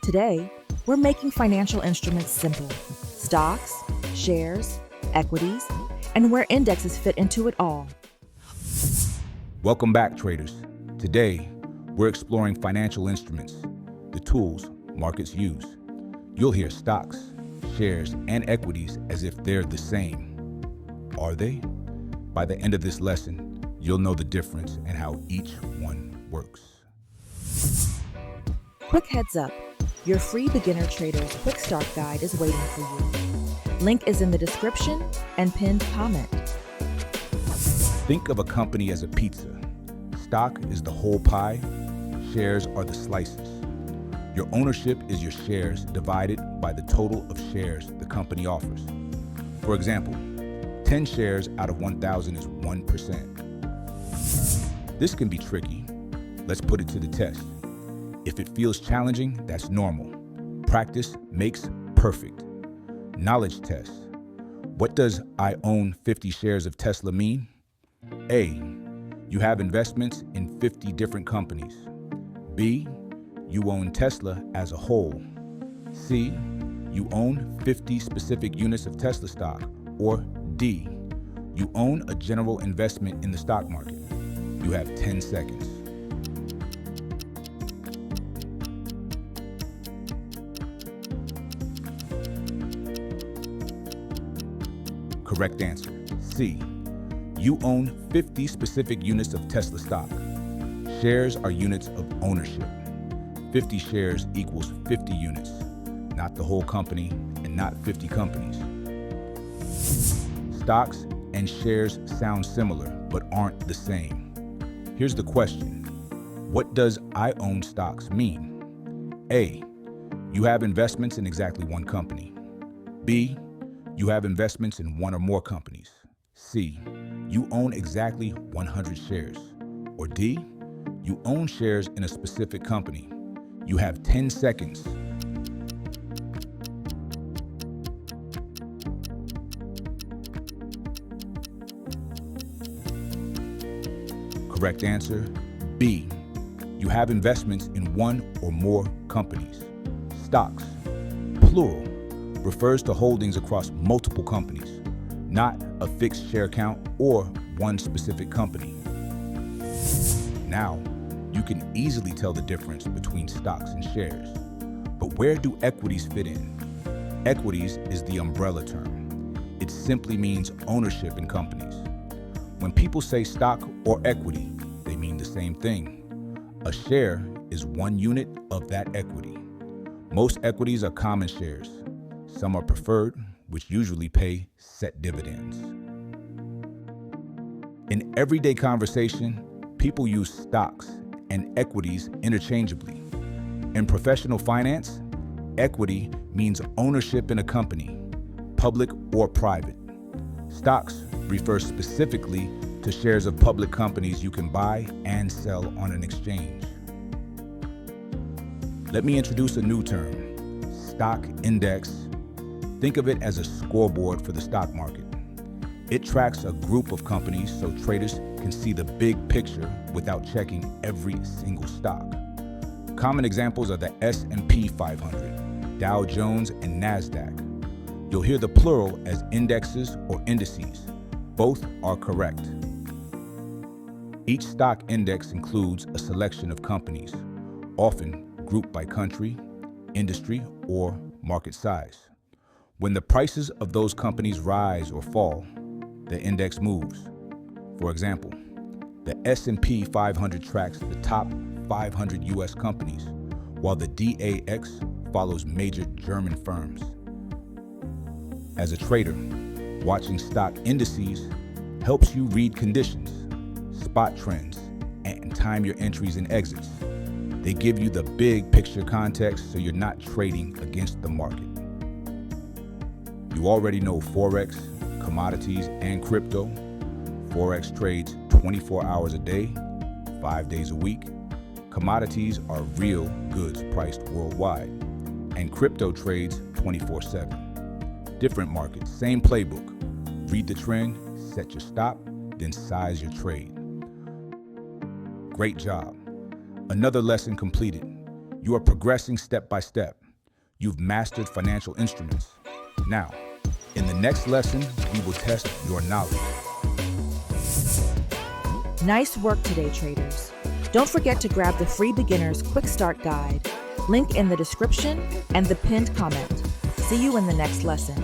Today, we're making financial instruments simple. Stocks, shares, equities, and where indexes fit into it all. Welcome back, traders. Today, we're exploring financial instruments, the tools markets use. You'll hear stocks, shares, and equities as if they're the same. Are they? By the end of this lesson, you'll know the difference and how each one works. Quick heads up, your free beginner trader's quick start guide is waiting for you. Link is in the description and pinned comment. Think of a company as a pizza. Stock is the whole pie, shares are the slices. Your ownership is your shares divided by the total of shares the company offers. For example, 10 shares out of 1,000 is 1%. This can be tricky. Let's put it to the test. If it feels challenging, that's normal. Practice makes perfect. Knowledge test. What does I own 50 shares of Tesla mean? A, you have investments in 50 different companies. B, you own Tesla as a whole. C, you own 50 specific units of Tesla stock. Or D, you own a general investment in the stock market. You have 10 seconds. Correct answer, C. You own 50 specific units of Tesla stock. Shares are units of ownership. 50 shares equals 50 units, not the whole company and not 50 companies. Stocks and shares sound similar, but aren't the same. Here's the question. What does I own stocks mean? A, you have investments in exactly one company. B, you have investments in one or more companies. C, you own exactly 100 shares. Or D, you own shares in a specific company. You have 10 seconds. Correct answer, B. You have investments in one or more companies. Stocks, plural, refers to holdings across multiple companies, not a fixed share count or one specific company. Now, you can easily tell the difference between stocks and shares. But where do equities fit in? Equities is the umbrella term. It simply means ownership in companies. When people say stock or equity, they mean the same thing. A share is one unit of that equity. Most equities are common shares. Some are preferred, which usually pay set dividends. In everyday conversation, people use stocks and equities interchangeably. In professional finance, equity means ownership in a company, public or private. Stocks refer specifically to shares of public companies you can buy and sell on an exchange. Let me introduce a new term, stock index. Think of it as a scoreboard for the stock market. It tracks a group of companies so traders can see the big picture without checking every single stock. Common examples are the S&P 500, Dow Jones, and NASDAQ. You'll hear the plural as indexes or indices. Both are correct. Each stock index includes a selection of companies, often grouped by country, industry, or market size. When the prices of those companies rise or fall, the index moves. For example, the S&P 500 tracks the top 500 US companies, while the DAX follows major German firms. As a trader, watching stock indices helps you read conditions, spot trends, and time your entries and exits. They give you the big picture context so you're not trading against the market. You already know Forex, Commodities, and crypto. Forex trades 24 hours a day, 5 days a week. Commodities are real goods priced worldwide. And crypto trades 24/7. Different markets, same playbook. Read the trend, set your stop, then size your trade. Great job. Another lesson completed. You are progressing step by step. You've mastered financial instruments. Now, in the next lesson, we will test your knowledge. Nice work today, traders. Don't forget to grab the free beginner's quick start guide, link in the description and the pinned comment. See you in the next lesson.